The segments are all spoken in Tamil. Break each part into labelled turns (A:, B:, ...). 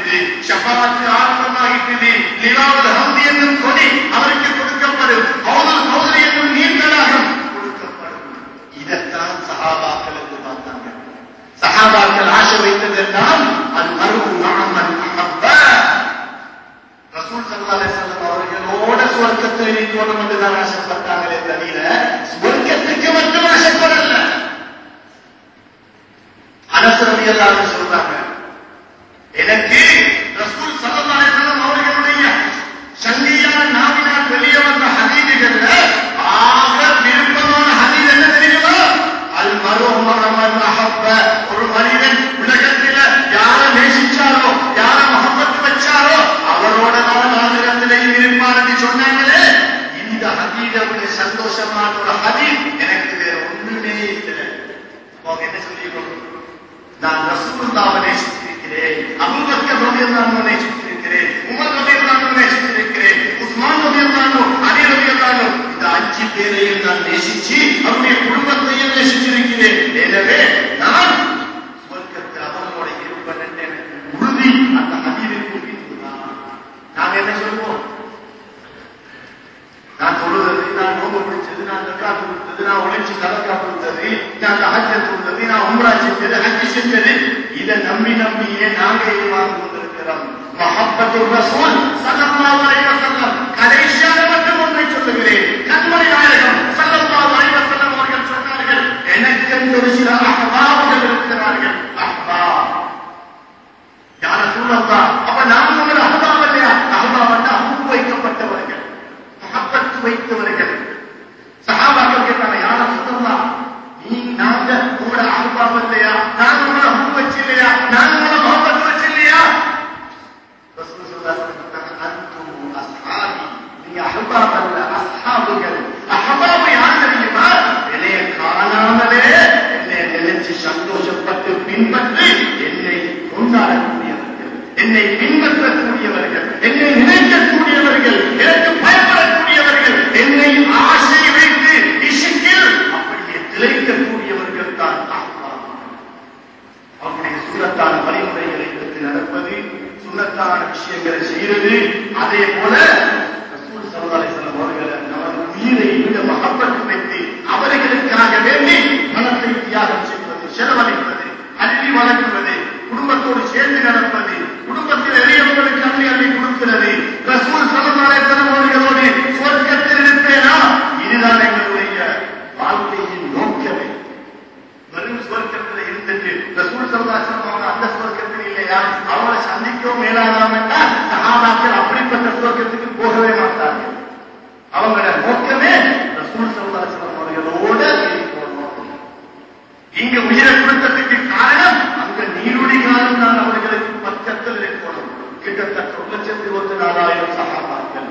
A: ஆரம்பமாகிட்டது, ஷஃபாஅத் ஆரம்பமாகிட்டது, லிவாவுல் ஹம்தி என்னும் கொடி அவருக்கு கொடுக்கப்படும், ஹவுதுல் கௌசர் என்னும் நீர்த்தடாகம் கொடுக்கப்படும். இதைத்தான் சஹாபாக்கள் என்று பார்த்தாங்க. சஹாபாக்கள் ஆசை வைத்ததெல்லாம் அல் மர்உ மஅ மன் அஹப்ப. ரசூல் ஸல்லல்லாஹு அலைஹி வஸல்லம் அவர்களோட சுவர்க்கத்தில் இருக்கணும் என்று தான் ஆசைப்பட்டாங்களே தவிர சுவர்க்கத்துக்கு மட்டும் ஆசைப்படல. அனஸ் ரலியல்லாஹு அன்ஹு சொல்றாங்க, எனக்கு ரசூல் ஸல்லல்லாஹு அலைஹி வஸல்லம் அவர்களுடைய சங்கியான நாவினால் வெளியே வந்த ஹதீதுகள்ல ஆக விருப்பமான ஹதீஸ் என்ன தெரியுமா? அல் மர்உ மஅ மன் அஹப்ப. ஒரு மனிதன் உலகத்தில யார நேசிச்சாரோ, யார மஹப்பத் வச்சாரோ அவரோட நாளிடத்திலே இருப்பார் என்று சொன்னாங்களே. இந்த ஹதீஸை விட சந்தோஷமான ஒரு ஹதீஸ் எனக்கு வேற ஒண்ணுமே இல்லை. அவங்க என்ன சொல்லியிருக்கோம்? நான் ரசூலுல்லாஹ்வை நேசித்திருக்கிறேன், அபூபக்கர் ரலியல்லாஹு அன்ஹு நேசித்திருக்கிறேன், உமர் ரலியல்லாஹு அன்ஹு நேசித்திருக்கிறேன், உஸ்மான் ரலியல்லாஹு அன்ஹு, அலி ரலியல்லாஹு அன்ஹு, இந்த 5 பேரையும் நான் நேசிச்சு அவருடைய குடும்பத்தையும் நேசித்திருக்கிறேன். எனவே நான் சுவர்க்கத்தில் அவர்களோட இருப்பேன் என்று எனக்கு உறுதி. அந்த ஹதீஸுக்கு பின்புதான் நாங்க என்ன சொல்லுவோம்? நான் தொழுவது, நான் நோம்பு பிடிச்சது, நான் ஜக்காத் கொடுத்தது, நான் உழைச்சி சதக்கா கொடுத்தது, நான் தஹஜ்ஜத் கொடுத்தது, நான் உம்ரா செஞ்சது, ஹஜ் செஞ்சது, இதை நம்பியே நாங்க வாழ்ந்து கொண்டிருக்கிறோம். மஹப்பத்துர் ரசூல் ஸல்லல்லாஹு அலைஹி வஸல்லம் கடைசியாக மட்டும் ஒன்றை சொல்லுகிறேன். கண்மணி நாயகம் ஸல்லல்லாஹு அலைஹி வஸல்லம் அவர்கள் சொன்னார்கள், எனக்கு ஒரு சில அஹ்பாப்கள் இருக்கிறார்கள். அஹ்பாப் யா ரசூலல்லாஹ், அப்ப நாம் ஒரு அஹ்பாப் இல்லையா? அஹ்பாப் அஹ்பு வைக்கப்பட்டவர்கள், மஹப்பத் வைத்தவர்கள். சஹாபாக்கள் கேட்டாங்க, யா ரசூலல்லாஹ், நாங்க உங்களோட அஹ்பாப் இல்லையா? நாங்க உங்களோட அஹ்பு வச்சு இல்லையா? நாங்க உங்களோட மஹப்பத் வச்சு இல்லையா? ரசூல் ஸல்லல்லாஹு அலைஹி வஸல்லம், அன்தும் அஸ்ஹாபி, நீங்க அஹ்பாப் அல்ல, அஸ்ஹாபுகள். அஹ்பாப் யார் தெரியுமா? என்னைய காணாமலே என்னை நினைச்சு சந்தோஷப்பட்டு பின்பற்றி என்னை கொண்டாடக்கூடியவர்கள், என்னை பின்பற்றக்கூடியவர்கள், என்னை நினைக்கக்கூடியவர்கள், எனக்கு பயப்படக்கூடியவர்கள், என்னை ஆசை வைத்து இஷிக்கில் அப்படியே திளைக்கக்கூடியவர்கள் தான் அவருடைய சுன்னத்தான வழிமுறைகளை எடுத்து நடப்பது, சுன்னத்தான விஷயங்களை செய்வது. அதே போல ரசூல் ஸல்லல்லாஹு அலைஹி வஸல்லம் அவர்கள் நமது உயிரை விட மஹப்பத் வைத்து அவர்களுக்காக வேண்டி பணத்தை தியாகம் செய்வது, செலவழிப்பது, அள்ளி வழங்குவது, குடும்பத்தோடு சேர்ந்து நடப்பது, குடும்பத்தில் எளியவர்களுக்கு அள்ளி கொடுக்கிறது. ரசூல் ஸல்லல்லாஹு அலைஹி வஸல்லம் அவர்களோடு சுவர்க்கத்தில் இருப்பேனா? இதுதான் எங்களுடைய வாழ்க்கையின் நோக்கமே. வெறும் சுவர்க்கத்தில் இருந்துட்டு ரசூல் ஸல்லல்லாஹு அலைஹி வஸல்லம் அவங்க அந்த சுவர்க்கத்தில் இல்லையா, அவங்களை சந்திக்கவும் மேலாகாமட்டா சஹாபாக்கள் அப்படிப்பட்ட சுவர்க்கத்துக்கு போகவே மாட்டார்கள். அவங்களோட நோக்கமே ரசூல் ஸல்லல்லாஹு அலைஹி வஸல்லம் அவர்களோட இருக்கணும். இங்க உயிரை கொடுத்ததுக்கு காரணம் அங்க நீருடி காலம் தான் அவர்களுக்கு பக்கத்தில் இருக்கணும். கிட்டத்தட்ட 1,24,000 சஹாபாக்கள்,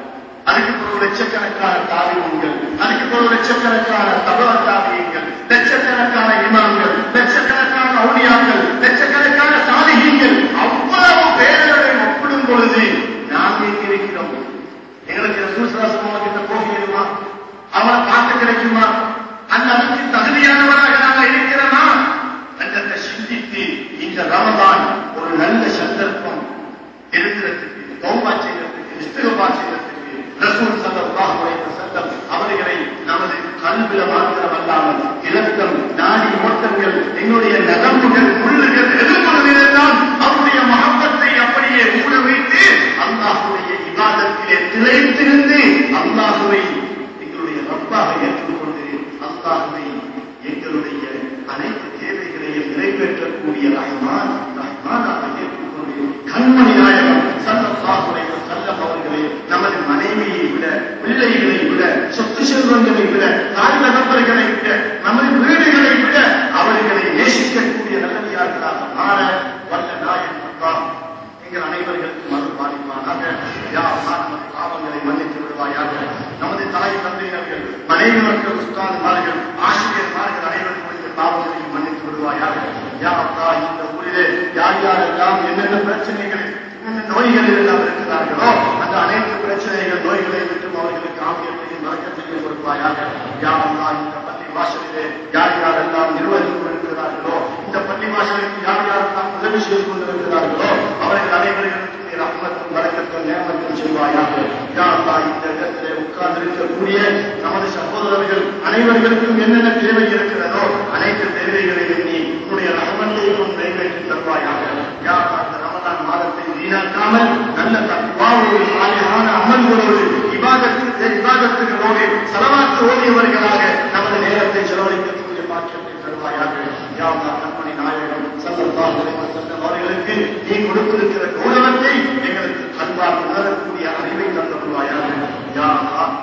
A: அதுக்கு பிறகு லட்சக்கணக்கான தாபிஈன்கள், அதுக்கு பிறகு லட்சக்கணக்கான தபா தாபிஈன்கள், லட்சக்கணக்கான இமாம்கள், லட்சக்கணக்கான அவுலியாக்கள், லட்சக்கணக்கான சாலிஹீன்கள். அவ்வளவு பேர்களை ஒப்பிடும் பொழுது நாம் எங்க இருக்கிறோம்? எங்களுக்கு ரசூல் ஸல்லல்லாஹு அலைஹி வஸல்லம் கிட்ட போக முடியுமா? அவரை பார்க்க கிடைக்குமா? அந்த அளவுக்கு தகுதியானவராக நாங்கள் இருக்கிறோமா என்றதை சிந்தித்து இந்த ரமதான் ஒரு நல்ல சந்தர்ப்பம் இருக்கிறதுக்கு, தௌபா செய்வதற்கு, இஸ்திக்ஃபார் செய்வதற்கு ரசூல் ஸல்லல்லாஹு அலைஹி வஸல்லம் அவர்களை நமது கல்வில மாத்திரமல்லாமல் இலக்கம், நாடி ஓட்டங்கள், எங்களுடைய நரம்புகள், முள்ளுகள், எலும்புகளிலெல்லாம் அவருடைய மஹப்பத்தை அப்படியே மூட வைத்து அல்லாஹ்வுடைய இபாதத்திலே திளைத்திருந்து அல்லாஹ்வை எங்களுடைய ரப்பாக ஏற்றுக்கொண்டு அல்லாஹ்வை எங்களுடைய அனைத்து தேவைகளையும் நிறைவேற்றக்கூடிய ரஹ்மானாக ஏற்றுக்கொண்டு கண்மணி நாயகம் ஸல்லல்லாஹு அலைஹி வஸல்லம் அவர்களை நமது மனைவியை விட, பிள்ளைகளை விட, சொத்து செல்வங்களை விட, தாய் தகப்பர்களை விட, நமது வீடுகளை விட அவர்களை நேசிக்கக்கூடிய நல்லடியார்களாக மாற வல்ல நாயகம் அல்லாஹ் எங்கள் அனைவர்களுக்கும் அருள் பாலிப்பானாக. யா அல்லாஹ், நமது பாவங்களை மன்னித்து விடுவாயாக. நமது தாய் தந்தையர்கள், மனைவி மக்கள், உஸ்தாதுமார்கள், ஆசிரியர்மார்கள் அனைவருடைய பாவங்களையும் மன்னித்து விடுவாயாக. யா அல்லாஹ், இந்த ஊரிலே யார் யாரெல்லாம் என்னென்ன பிரச்சனைகள், என்னென்ன நோய்களில் எல்லாம் இருக்கிறார்களோ அந்த அனைத்து பிரச்சனைகள், நோய்களை விட்டும் அவர்களுக்கு ஆகியத்தையும் வழக்கத்தையும் கொடுப்பாயாக. யா அல்லாஹ், இந்த பள்ளி வாசலிலே யார் யாரெல்லாம் நிர்வகித்துக் கொண்டிருக்கிறார்களோ, இந்த பள்ளி வாசலுக்கு யார் யாரெல்லாம் உதவி செய்து கொண்டிருக்கிறார்களோ அவர்கள் அனைவர்களுக்கும் ரஹ்மத்தும் பரக்கத்தும் நியமத்தும் செய்வாயாக. யா அல்லாஹ், இந்த இடத்திலே உட்கார்ந்திருக்கக்கூடிய நமது சகோதரர்கள் அனைவர்களுக்கும் என்னென்ன தேவை இருக்கிறதோ அனைத்து தேவைகளையும் நீ உன்னுடைய ரஹ்மத்தையும் நிறைவேற்றி தருவாயாக. யா அல்லாஹ், இந்த ரமலான் மாதத்தை வீணாக்காமல் நல்ல தக்வாவோடு சாலிஹான அமல்களோடு இபாதத்துகளோடு ஸலவாத் ஓதியவர்களாக நமது நேரத்தை செலவழிக்கக்கூடிய பாக்கியத்தை தருவாயாக. யா அல்லாஹ், கண்மணி நாயகம் ஸல்லல்லாஹு அலைஹி வஸல்லம் அவர்களுக்கு நீ கொடுத்திருக்கிற கௌரவத்தை எங்களுக்கு அன்பாக உணரக்கூடிய அறிவை தந்தருவாயாக. யா அல்லாஹ்,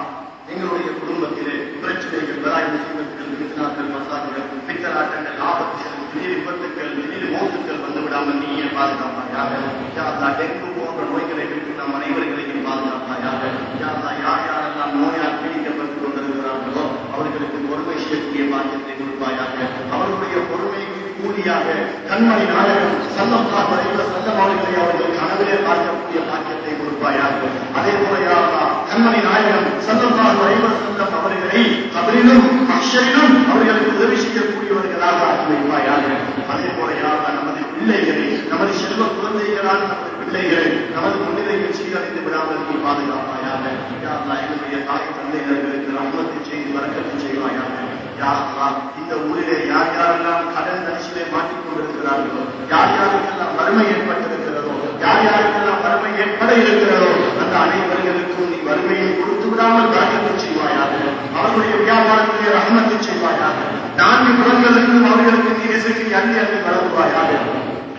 A: எங்களுடைய குடும்பத்திலே பிரச்சனைகள், வராய் முசீபத்துகள், பித்னாக்கள், மசாதுகள், பித்தலாட்டங்கள், ஆபத்துகள், திடீர் விபத்துக்கள், திடீர் மோத்துக்கள் வந்து விடாமல் நீயே பாதுகாப்பாயாக. யா அல்லாஹ், டெங்கு போன்ற நோய்களை விட்டு நம் அனைவர்களையும் பாதுகாப்பாயாக. யா அல்லாஹ், யார் யாரெல்லாம் நோயால் பீடிக்கப்பட்டு கொண்டிருக்கிறார்களோ அவர்களுக்கு பொறுமை செய்யக்கூடிய பாக்கியத்தை கொடுப்பாயாக. அவர்களுடைய பொறுமைக்கு கூலியாக கண்மணி நாயகம் ஸல்லல்லாஹு அலைஹி வஸல்லம் அவர்களை அவர்கள் கனவிலே பார்க்கக்கூடிய பாக்கியத்தை கொடுப்பாயாக. அதே போல யா அல்லாஹ், கண்மணி நாயகம் ஸல்லல்லாஹு அலைஹி வஸல்லம் அவர்களை கபரிலும் மஹ்ஷரிலும் அவர்களுக்கு உதவி செய்யக்கூடியவர்களாக ஆக்கி வைப்பாயாக. அதே போல யா அல்லாஹ், நமது பிள்ளைகளை, நமது செல்வ குழந்தைகளான நமது பிள்ளைகளை நமது முன்னிலையில் சீரழிந்து விடாமல் நீ பாதுகாப்பாயாக. யா அல்லாஹ், எங்களுடைய தாய் தந்தையர்களுக்கு ரஹ்மத்தை செய்து பரக்கத்தை செய்வாயாக. யா அல்லாஹ், இந்த ஊரிலே யார் யாரெல்லாம் கடன் தரிசிலே மாட்டிக் கொண்டிருக்கிறார்களோ, யார் யாருக்கெல்லாம் வறுமை ஏற்பட்டிருக்கிறதோ, யார் யாருக்கெல்லாம் வறுமை ஏற்பட இருக்கிறதோ அந்த அனைவர்களுக்கும் நீ வறுமையை கொடுத்து விடாமல் பரக்கத்தை செய்வாயாக. அவர்களுடைய வியாபாரத்திலே ரஹ்மத்தை செய்வாயாக. 4 புறங்களுக்கும் அவர்களுக்கு நீ ரிஸ்கை அள்ளி அள்ளி வழங்குவாயாக.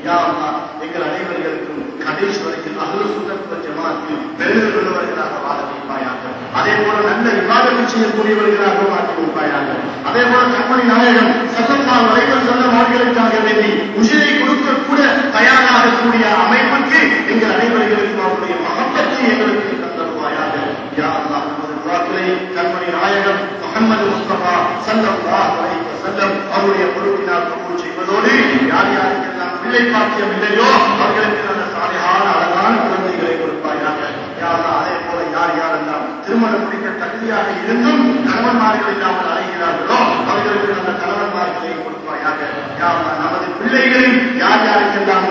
A: யா அல்லாஹ், எங்கள் அனைவர்களுக்கும் கடைசி வரைக்கும் அஹ்லு சுன்னத் வல் ஜமாஅத்தில் பெருமைகள் உள்ளவர்களாக வாழ வைப்பாயாக. அதே போல நல்ல இபாதத் செய்யக்கூடியவர்களாக மாற்றி வைப்பாயாக. அதே போல கண்மணி நாயகம் ஸல்லல்லாஹு அலைஹி வஸல்லம் அவர்களுக்காக வேண்டி உயிரை கொடுக்க கூட தயாராகக்கூடிய அமைப்புக்கு எங்கள் அனைவர்களுக்கும் அவருடைய மஹப்பத்தை எங்களுக்கு தந்தருவாயாக. யா அல்லாஹ், நமது துஆக்களை கண்மணி நாயகம் முஹம்மது முஸ்தபா ஸல்லல்லாஹு அலைஹி வஸல்லம் அவருடைய பொறுப்பினால் கபூல் செய்வதோடு யார் யாருக்கெல்லாம் பிள்ளை பாக்கியம் இல்லையோ அவர்களுக்கு நல்ல சாலிஹான அழகான குழந்தைகளை கொடுப்பாயாக. யா அல்லாஹ், அதே போல யார் யாரெல்லாம் திருமணம் முடிக்க தகுதியாக இருந்தும் கணவன்மார்கள் இல்லாமல் அலைகிறார்களோ அவர்களுக்கு நல்ல கணவன்மார்களை கொடுப்பாயாக. யா அல்லாஹ், நமது பிள்ளைகளில் யார் யாருக்கெல்லாம்